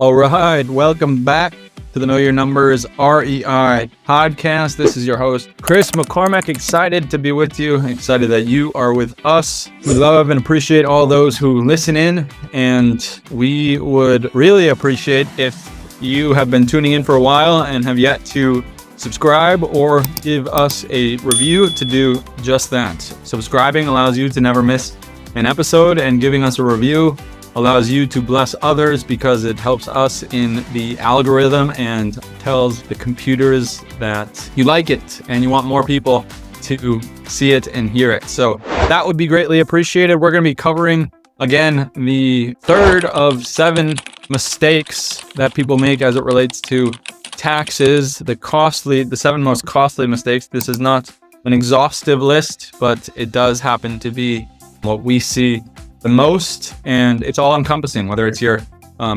All right, welcome back to the Know Your Numbers REI podcast. This is your host, Chris McCormack. Excited to be with you. Excited that you are with us. We love and appreciate all those who listen in, and we would really appreciate if you have been tuning in for a while and have yet to subscribe or give us a review to do just that. Subscribing allows you to never miss an episode, and giving us a review allows you to bless others because it helps us in the algorithm and tells the computers that you like it and you want more people to see it and hear it. So that would be greatly appreciated. We're going to be covering, again, the third of 7 mistakes that people make as it relates to taxes, the 7 most costly mistakes. This is not an exhaustive list, but it does happen to be what we see the most, and it's all encompassing, whether it's your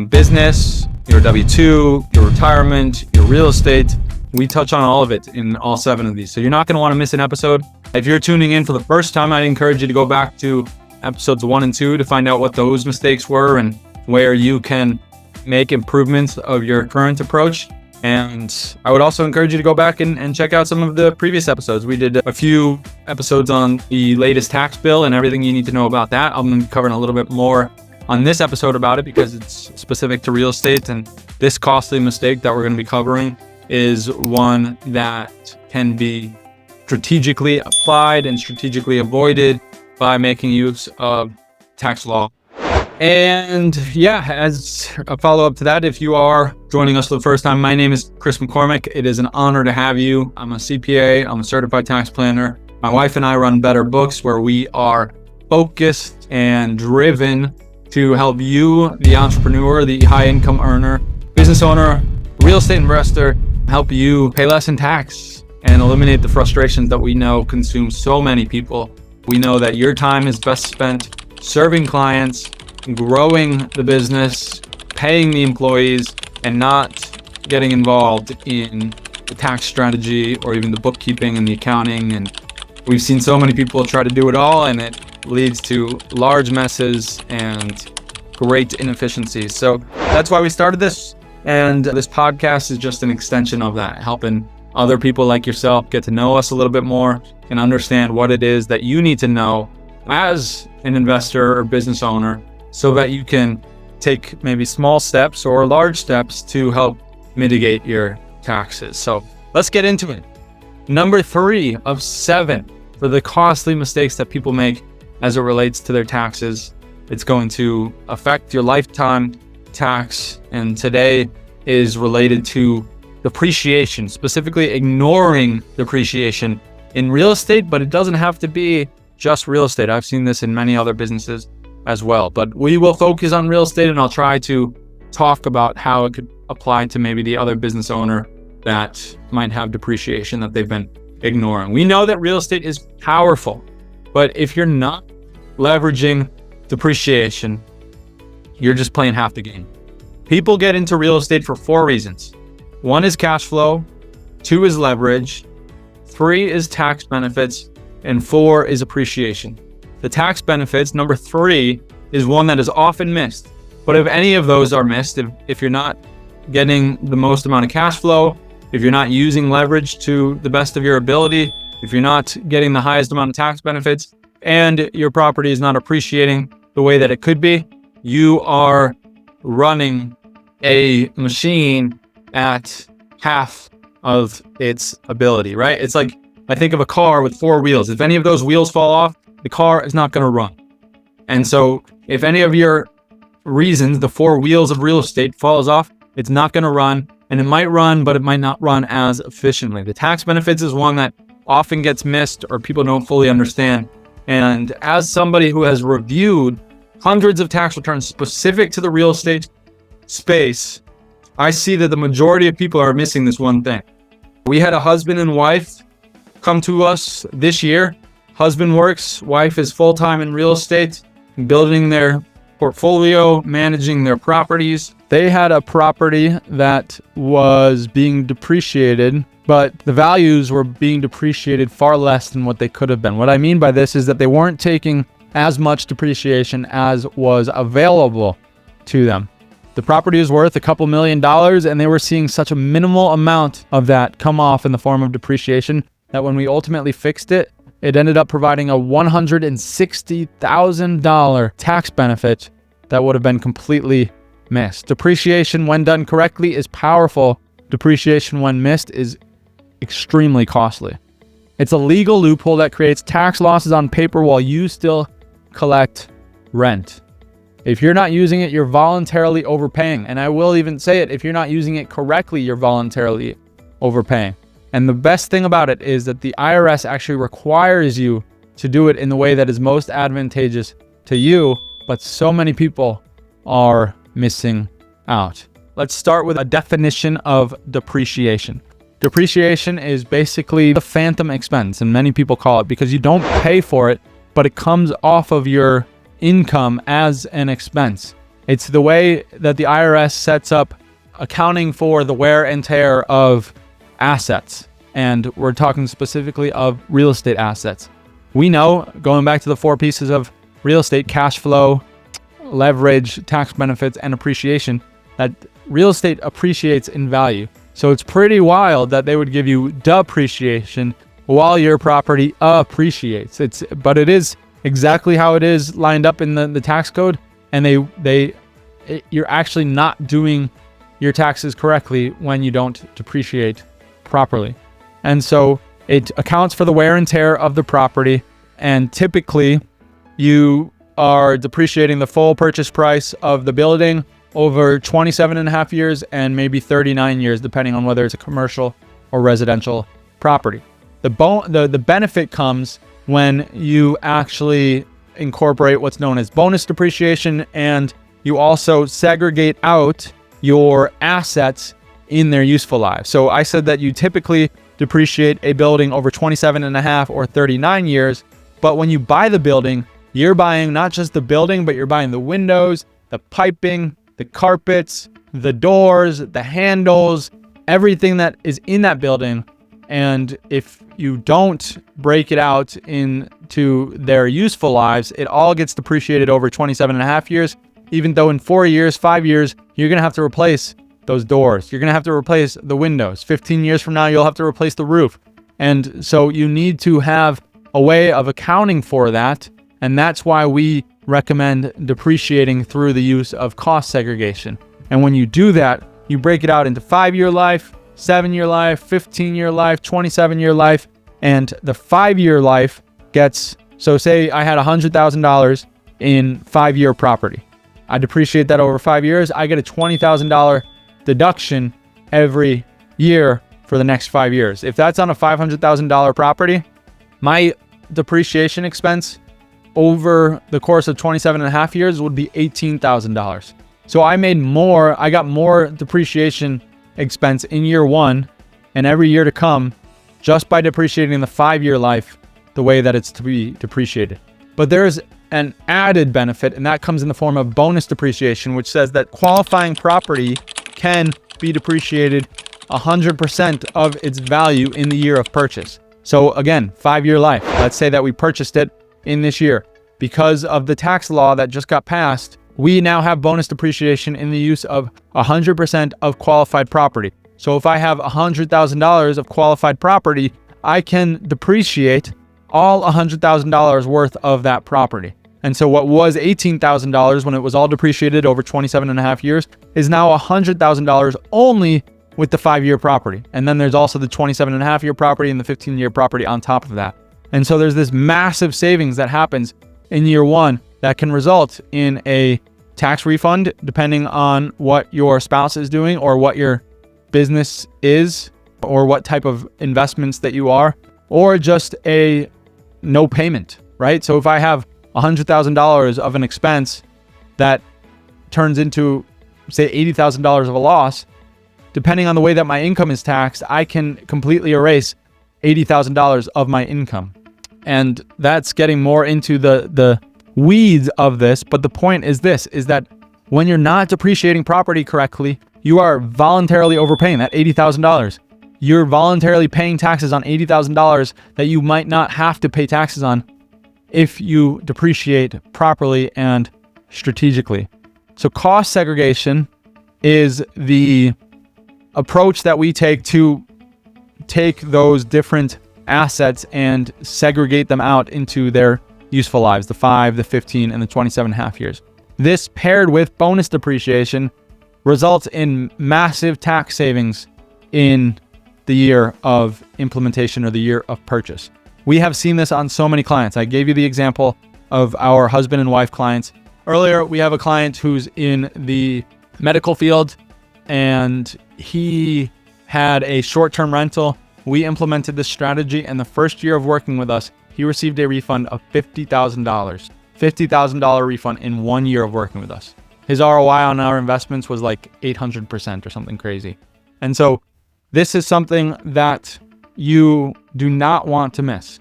business, your W-2, your retirement, your real estate. We touch on all of it in all 7 of these. So you're not going to want to miss an episode. If you're tuning in for the first time, I'd encourage you to go back to episodes 1 and 2 to find out what those mistakes were and where you can make improvements of your current approach. And I would also encourage you to go back and check out some of the previous episodes. We did a few episodes on the latest tax bill and everything you need to know about that. I'm going to be covering a little bit more on this episode about it because it's specific to real estate. And this costly mistake that we're going to be covering is one that can be strategically applied and strategically avoided by making use of tax law. And yeah, as a follow-up to that, if you are joining us for the first time, my name is Chris McCormack. It is an honor to have you. I'm a CPA. I'm a certified tax planner. My wife and I run Better Books, where we are focused and driven to help you, the entrepreneur, the high-income earner, business owner, real estate investor, help you pay less in tax and eliminate the frustrations that we know consume so many people. We know that your time is best spent serving clients, growing the business, paying the employees, and not getting involved in the tax strategy or even the bookkeeping and the accounting. And we've seen so many people try to do it all, and it leads to large messes and great inefficiencies. So that's why we started this. And this podcast is just an extension of that, helping other people like yourself get to know us a little bit more and understand what it is that you need to know as an investor or business owner, so that you can take maybe small steps or large steps to help mitigate your taxes. So let's get into it. Number 3 of 7 for the costly mistakes that people make as it relates to their taxes. It's going to affect your lifetime tax, and today is related to depreciation, specifically ignoring depreciation in real estate, but it doesn't have to be just real estate. I've seen this in many other businesses as well, but we will focus on real estate, and I'll try to talk about how it could apply to maybe the other business owner that might have depreciation that they've been ignoring. We know that real estate is powerful, but if you're not leveraging depreciation, you're just playing half the game. People get into real estate for 4 reasons. 1 is cash flow, 2 is leverage, 3 is tax benefits, and 4 is appreciation. The tax benefits, number 3, is one that is often missed. But if any of those are missed, if you're not getting the most amount of cash flow, if you're not using leverage to the best of your ability, if you're not getting the highest amount of tax benefits, and your property is not appreciating the way that it could be, you are running a machine at half of its ability, right? It's like, I think of a car with 4 wheels. If any of those wheels fall off, the car is not going to run. And so if any of your reasons, the 4 wheels of real estate falls off, it's not going to run, and it might run, but it might not run as efficiently. The tax benefits is one that often gets missed or people don't fully understand. And as somebody who has reviewed hundreds of tax returns specific to the real estate space, I see that the majority of people are missing this one thing. We had a husband and wife come to us this year. Husband works, wife is full-time in real estate, building their portfolio, managing their properties. They had a property that was being depreciated, but the values were being depreciated far less than what they could have been. What I mean by this is that they weren't taking as much depreciation as was available to them. The property was worth a couple $1 million, and they were seeing such a minimal amount of that come off in the form of depreciation that when we ultimately fixed it, it ended up providing a $160,000 tax benefit that would have been completely missed. Depreciation, when done correctly, is powerful. Depreciation, when missed, is extremely costly. It's a legal loophole that creates tax losses on paper while you still collect rent. If you're not using it, you're voluntarily overpaying. And I will even say it, if you're not using it correctly, you're voluntarily overpaying. And the best thing about it is that the IRS actually requires you to do it in the way that is most advantageous to you, but so many people are missing out. Let's start with a definition of depreciation. Depreciation is basically the phantom expense, and many people call it, because you don't pay for it, but it comes off of your income as an expense. It's the way that the IRS sets up accounting for the wear and tear of assets. And we're talking specifically of real estate assets. We know, going back to the 4 pieces of real estate: cash flow, leverage, tax benefits, and appreciation, that real estate appreciates in value. So it's pretty wild that they would give you depreciation while your property appreciates. But it is exactly how it is lined up in the tax code, and you're actually not doing your taxes correctly when you don't depreciate properly. And so it accounts for the wear and tear of the property, and typically you are depreciating the full purchase price of the building over 27 and a half years and maybe 39 years, depending on whether it's a commercial or residential property. The benefit comes when you actually incorporate what's known as bonus depreciation, and you also segregate out your assets in their useful lives. So I said that you typically depreciate a building over 27 and a half or 39 years, but when you buy the building, you're buying not just the building, but you're buying the windows, the piping, the carpets, the doors, the handles, everything that is in that building. And if you don't break it out into their useful lives, it all gets depreciated over 27 and a half years, even though in 4 years, 5 years, you're going to have to replace those doors. You're going to have to replace the windows. 15 years from now, you'll have to replace the roof. And so you need to have a way of accounting for that. And that's why we recommend depreciating through the use of cost segregation. And when you do that, you break it out into 5-year life, 7-year life, 15-year life, 27-year life, and the 5-year life gets, so say I had $100,000 in 5-year property. I depreciate that over 5 years. I get a $20,000 deduction every year for the next 5 years. If that's on a $500,000 property, my depreciation expense over the course of 27 and a half years would be $18,000. So I got more depreciation expense in year 1 and every year to come just by depreciating the 5-year life the way that it's to be depreciated. But there's an added benefit, and that comes in the form of bonus depreciation, which says that qualifying property can be depreciated 100% of its value in the year of purchase. So again, 5-year life. Let's say that we purchased it in this year. Because of the tax law that just got passed, we now have bonus depreciation in the use of 100% of qualified property. So if I have $100,000 of qualified property, I can depreciate all $100,000 worth of that property. And so what was $18,000 when it was all depreciated over 27 and a half years is now $100,000 only with the 5-year property. And then there's also the 27 and a half year property and the 15-year property on top of that. And so there's this massive savings that happens in year 1 that can result in a tax refund depending on what your spouse is doing or what your business is or what type of investments that you are, or just a no payment, right? So if I have $100,000 of an expense that turns into, say, $80,000 of a loss, depending on the way that my income is taxed, I can completely erase $80,000 of my income. And that's getting more into the weeds of this. But the point is this, is that when you're not depreciating property correctly, you are voluntarily overpaying that $80,000. You're voluntarily paying taxes on $80,000 that you might not have to pay taxes on if you depreciate properly and strategically. So cost segregation is the approach that we take to take those different assets and segregate them out into their useful lives, the 5, the 15, and the 27.5 years. This paired with bonus depreciation results in massive tax savings in the year of implementation or the year of purchase. We have seen this on so many clients. I gave you the example of our husband and wife clients. Earlier, we have a client who's in the medical field and he had a short-term rental. We implemented this strategy, and the first year of working with us, he received a refund of $50,000. $50,000 refund in 1 year of working with us. His ROI on our investments was like 800% or something crazy. And so this is something that you do not want to miss.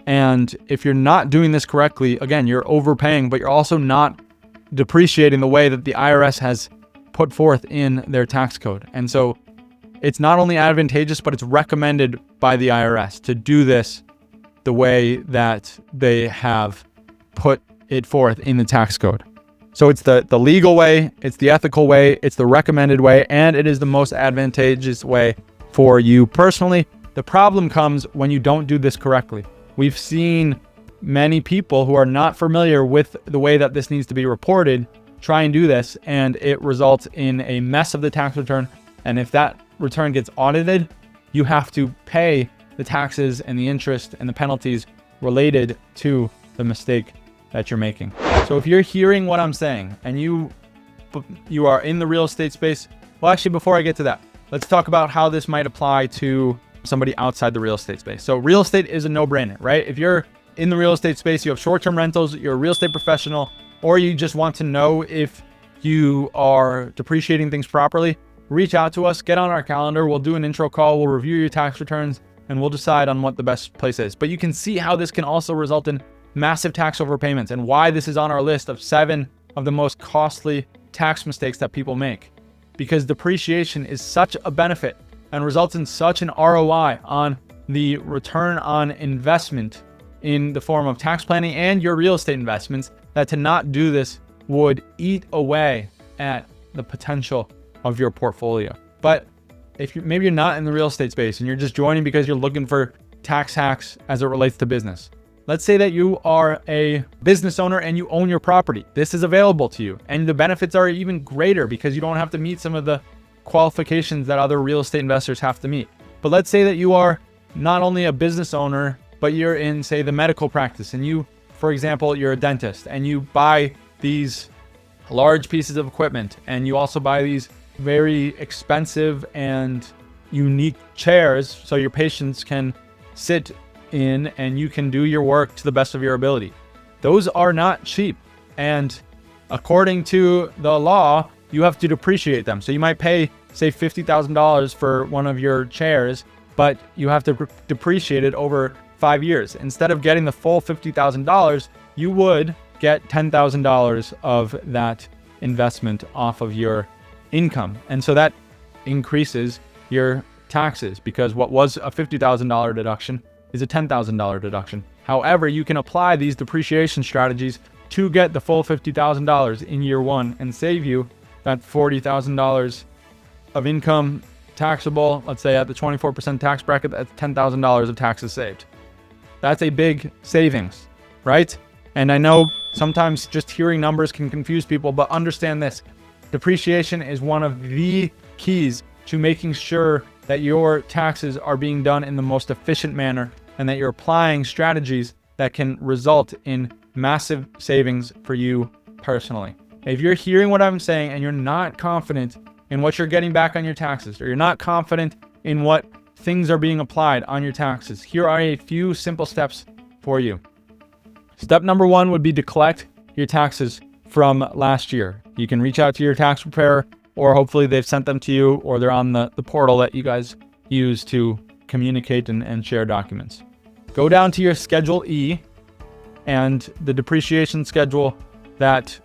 And if you're not doing this correctly, again, you're overpaying, but you're also not depreciating the way that the IRS has put forth in their tax code. And so it's not only advantageous, but it's recommended by the IRS to do this the way that they have put it forth in the tax code. So it's the legal way, it's the ethical way, it's the recommended way, and it is the most advantageous way for you personally. The problem comes when you don't do this correctly. We've seen many people who are not familiar with the way that this needs to be reported try and do this, and it results in a mess of the tax return. And if that return gets audited, you have to pay the taxes and the interest and the penalties related to the mistake that you're making. So if you're hearing what I'm saying and you are in the real estate space, well, actually, before I get to that, let's talk about how this might apply to somebody outside the real estate space. So real estate is a no-brainer, right? If you're in the real estate space, you have short-term rentals, you're a real estate professional, or you just want to know if you are depreciating things properly, reach out to us, get on our calendar. We'll do an intro call. We'll review your tax returns and we'll decide on what the best place is. But you can see how this can also result in massive tax overpayments and why this is on our list of 7 of the most costly tax mistakes that people make. Because depreciation is such a benefit and results in such an ROI on the return on investment in the form of tax planning and your real estate investments, that to not do this would eat away at the potential of your portfolio. But if maybe you're not in the real estate space and you're just joining because you're looking for tax hacks as it relates to business. Let's say that you are a business owner and you own your property. This is available to you, and the benefits are even greater because you don't have to meet some of the qualifications that other real estate investors have to meet. But let's say that you are not only a business owner, but you're in, say, the medical practice, and you, for example, you're a dentist and you buy these large pieces of equipment, and you also buy these very expensive and unique chairs so your patients can sit in and you can do your work to the best of your ability. Those are not cheap, and according to the law, you have to depreciate them. So you might pay, say, $50,000 for one of your chairs, but you have to depreciate it over 5 years. Instead of getting the full $50,000, you would get $10,000 of that investment off of your income. And so that increases your taxes, because what was a $50,000 deduction is a $10,000 deduction. However, you can apply these depreciation strategies to get the full $50,000 in year 1 and save you that $40,000 of income taxable. Let's say at the 24% tax bracket, that's $10,000 of taxes saved. That's a big savings, right? And I know sometimes just hearing numbers can confuse people, but understand this. Depreciation is one of the keys to making sure that your taxes are being done in the most efficient manner and that you're applying strategies that can result in massive savings for you personally. If you're hearing what I'm saying and you're not confident in what you're getting back on your taxes, or you're not confident in what things are being applied on your taxes, here are a few simple steps for you. Step number 1 would be to collect your taxes from last year. You can reach out to your tax preparer, or hopefully they've sent them to you, or they're on the portal that you guys use to communicate and share documents. Go down to your Schedule E and the depreciation schedule that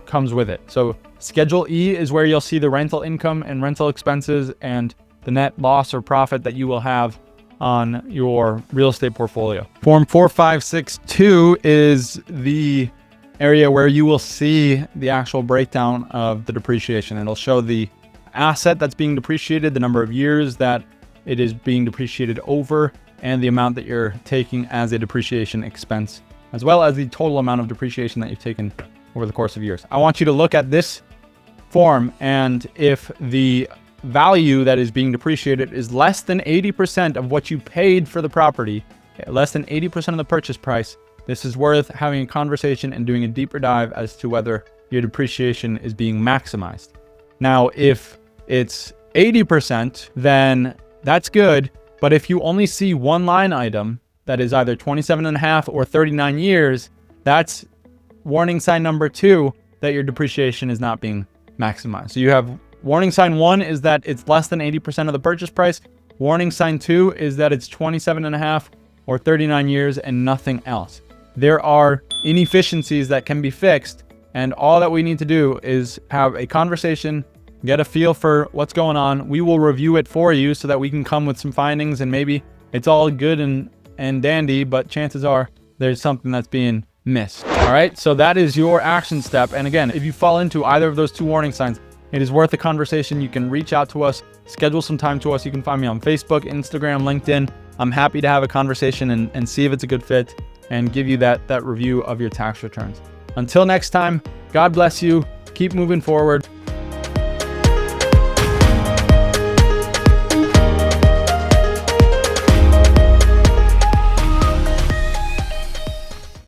comes with it. So Schedule E is where you'll see the rental income and rental expenses and the net loss or profit that you will have on your real estate portfolio. Form 4562 is the area where you will see the actual breakdown of the depreciation. It'll show the asset that's being depreciated, the number of years that it is being depreciated over, and the amount that you're taking as a depreciation expense, as well as the total amount of depreciation that you've taken over the course of years. I want you to look at this form, and if the value that is being depreciated is less than 80% of what you paid for the property, less than 80% of the purchase price, this is worth having a conversation and doing a deeper dive as to whether your depreciation is being maximized. Now, if it's 80%, then that's good. But if you only see one line item that is either 27.5 or 39 years, that's warning sign number 2 that your depreciation is not being maximized. So you have warning sign 1 is that it's less than 80% of the purchase price. Warning sign 2 is that it's 27.5 or 39 years and nothing else. There are inefficiencies that can be fixed, and all that we need to do is have a conversation, get a feel for what's going on. We will review it for you so that we can come with some findings, and maybe it's all good and dandy, but chances are there's something that's being missed. All right, so that is your action step. And again, if you fall into either of those 2 warning signs, it is worth a conversation. You can reach out to us, schedule some time to us. You can find me on Facebook, Instagram, LinkedIn. I'm happy to have a conversation and see if it's a good fit and give you that review of your tax returns. Until next time, God bless you. Keep moving forward.